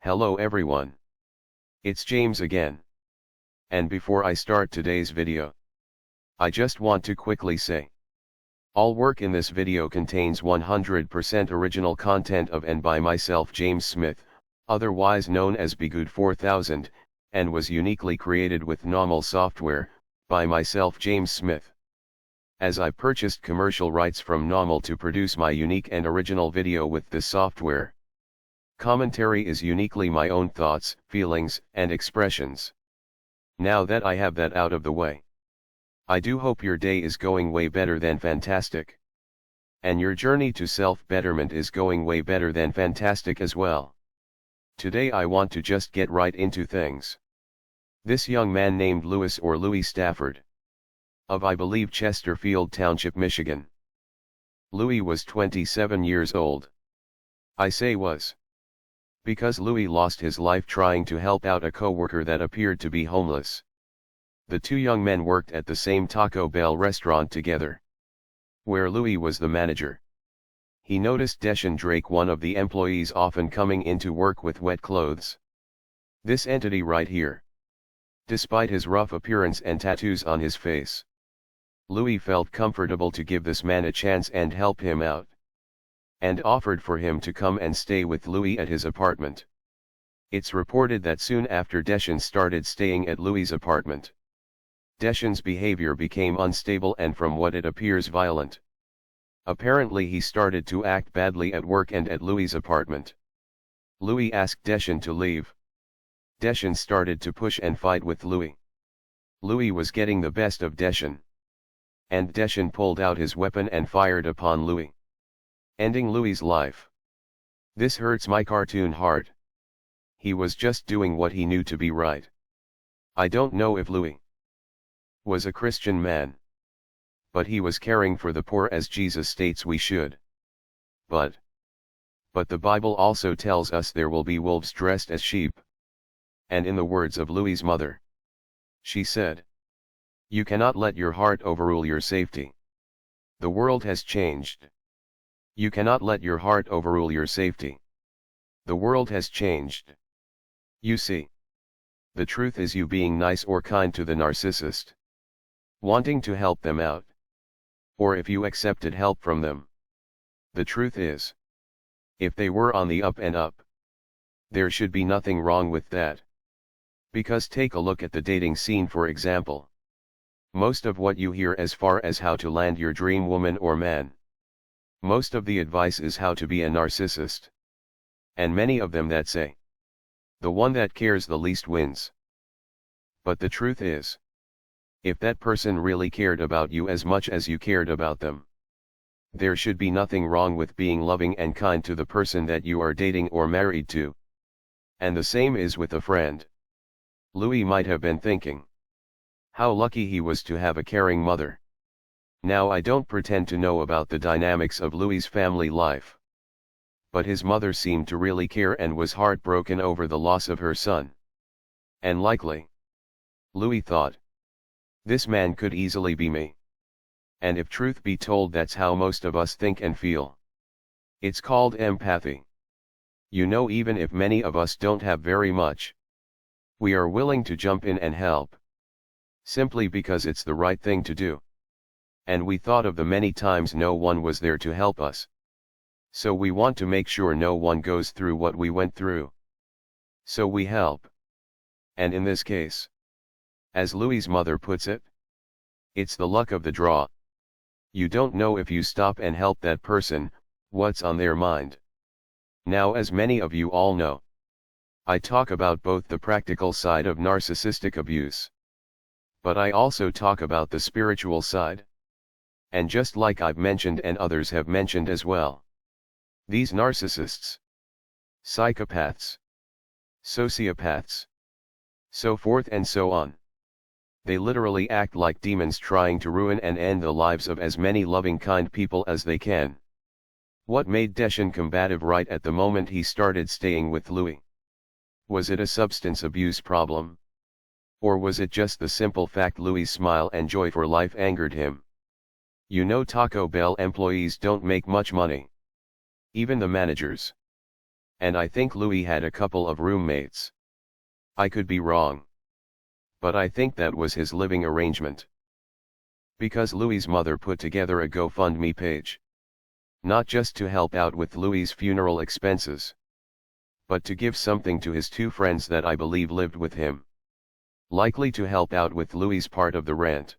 Hello everyone. It's James again. And before I start today's video, I just want to quickly say, all work in this video contains 100% original content of and by myself James Smith, otherwise known as Bgood 4000, and was uniquely created with NAWMAL software, by myself James Smith. As I purchased commercial rights from NAWMAL to produce my unique and original video with this software. Commentary is uniquely my own thoughts, feelings, and expressions. Now that I have that out of the way, I do hope your day is going way better than fantastic. And your journey to self-betterment is going way better than fantastic as well. Today I want to just get right into things. This young man named Louis Stafford, of I believe Chesterfield Township, Michigan. Louis was 27 years old. I say was, because Louis lost his life trying to help out a coworker that appeared to be homeless. The two young men worked at the same Taco Bell restaurant together, where Louis was the manager. He noticed Deschan Drake, one of the employees, often coming into work with wet clothes. This entity right here. Despite his rough appearance and tattoos on his face, Louis felt comfortable to give this man a chance and help him out, and offered for him to come and stay with Louis at his apartment. It's reported that soon after Deschan started staying at Louis' apartment, Deschan's behavior became unstable and, from what it appears, violent. Apparently he started to act badly at work and at Louis' apartment. Louis asked Deschan to leave. Deschan started to push and fight with Louis. Louis was getting the best of Deschan, and Deschan pulled out his weapon and fired upon Louis, ending Louis' life. This hurts my cartoon heart. He was just doing what he knew to be right. I don't know if Louis was a Christian man, but he was caring for the poor as Jesus states we should. But the Bible also tells us there will be wolves dressed as sheep. And in the words of Louis' mother, she said, "You cannot let your heart overrule your safety. The world has changed. You cannot let your heart overrule your safety. The world has changed." You see, the truth is, you being nice or kind to the narcissist, wanting to help them out, or if you accepted help from them, the truth is, if they were on the up and up, there should be nothing wrong with that. Because take a look at the dating scene, for example. Most of what you hear as far as how to land your dream woman or man, most of the advice is how to be a narcissist. And many of them that say, the one that cares the least wins. But the truth is, if that person really cared about you as much as you cared about them, there should be nothing wrong with being loving and kind to the person that you are dating or married to. And the same is with a friend. Louis might have been thinking, how lucky he was to have a caring mother. Now I don't pretend to know about the dynamics of Louis' family life, but his mother seemed to really care and was heartbroken over the loss of her son. And likely, Louis thought, this man could easily be me. And if truth be told, that's how most of us think and feel. It's called empathy. You know, even if many of us don't have very much, we are willing to jump in and help, simply because it's the right thing to do. And we thought of the many times no one was there to help us. So we want to make sure no one goes through what we went through. So we help. And in this case, as Louis' mother puts it, it's the luck of the draw. You don't know if you stop and help that person, what's on their mind. Now, as many of you all know, I talk about both the practical side of narcissistic abuse, but I also talk about the spiritual side. And just like I've mentioned and others have mentioned as well, these narcissists, psychopaths, sociopaths, so forth and so on, they literally act like demons trying to ruin and end the lives of as many loving, kind people as they can. What made Deschan combative right at the moment he started staying with Louis? Was it a substance abuse problem? Or was it just the simple fact Louis' smile and joy for life angered him? You know, Taco Bell employees don't make much money. Even the managers. and I think Louis had a couple of roommates. I could be wrong. But I think that was his living arrangement. Because Louis's mother put together a GoFundMe page. Not just to help out with Louis's funeral expenses, but to give something to his two friends that I believe lived with him. Likely to help out with Louis's part of the rent.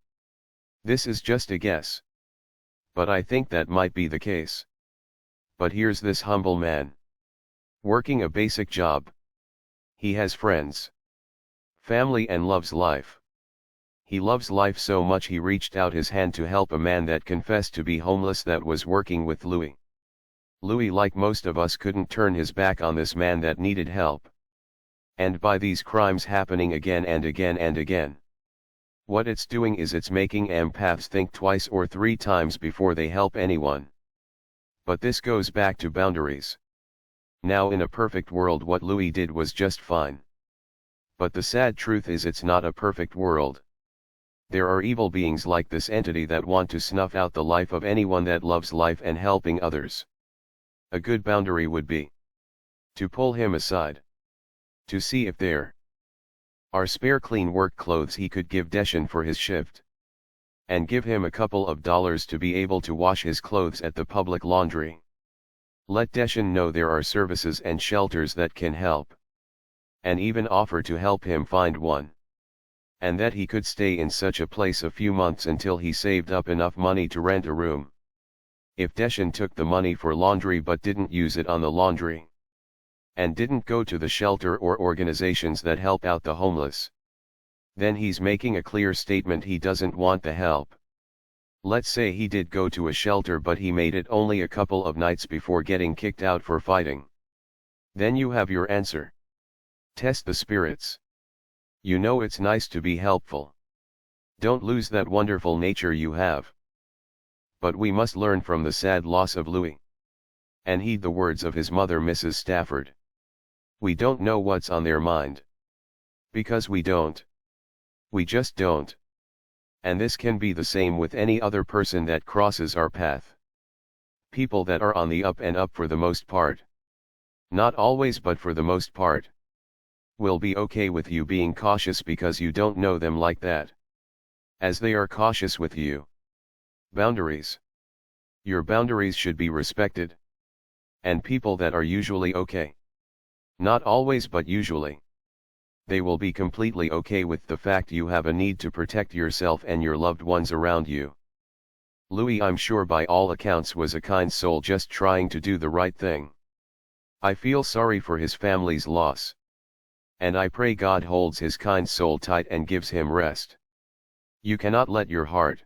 This is just a guess. But I think that might be the case. But here's this humble man. Working a basic job. He has friends. Family and loves life. He loves life so much he reached out his hand to help a man that confessed to be homeless that was working with Louis. Louis, like most of us, couldn't turn his back on this man that needed help. And by these crimes happening again and again and again, what it's doing is it's making empaths think twice or three times before they help anyone. But this goes back to boundaries. Now, in a perfect world, what Louis did was just fine. But the sad truth is it's not a perfect world. There are evil beings like this entity that want to snuff out the life of anyone that loves life and helping others. A good boundary would be to pull him aside. To see if there are spare clean work clothes he could give Deschan for his shift. And give him a couple of dollars to be able to wash his clothes at the public laundry. Let Deschan know there are services and shelters that can help. And even offer to help him find one. And that he could stay in such a place a few months until he saved up enough money to rent a room. If Deschan took the money for laundry but didn't use it on the laundry, and didn't go to the shelter or organizations that help out the homeless, then he's making a clear statement he doesn't want the help. Let's say he did go to a shelter but he made it only a couple of nights before getting kicked out for fighting. Then you have your answer. Test the spirits. You know it's nice to be helpful. Don't lose that wonderful nature you have. But we must learn from the sad loss of Louis. And heed the words of his mother, Mrs. Stafford. We don't know what's on their mind. Because we don't. We just don't. And this can be the same with any other person that crosses our path. People that are on the up and up for the most part. Not always, but for the most part. Will be okay with you being cautious because you don't know them like that. As they are cautious with you. Boundaries. Your boundaries should be respected. And people that are usually okay. Not always, but usually. They will be completely okay with the fact you have a need to protect yourself and your loved ones around you. Louis, I'm sure by all accounts, was a kind soul just trying to do the right thing. I feel sorry for his family's loss. And I pray God holds his kind soul tight and gives him rest. You cannot let your heart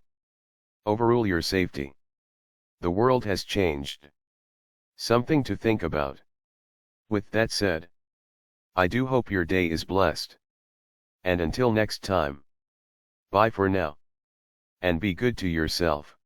overrule your safety. The world has changed. Something to think about. With that said, I do hope your day is blessed. And until next time, bye for now. And be good to yourself.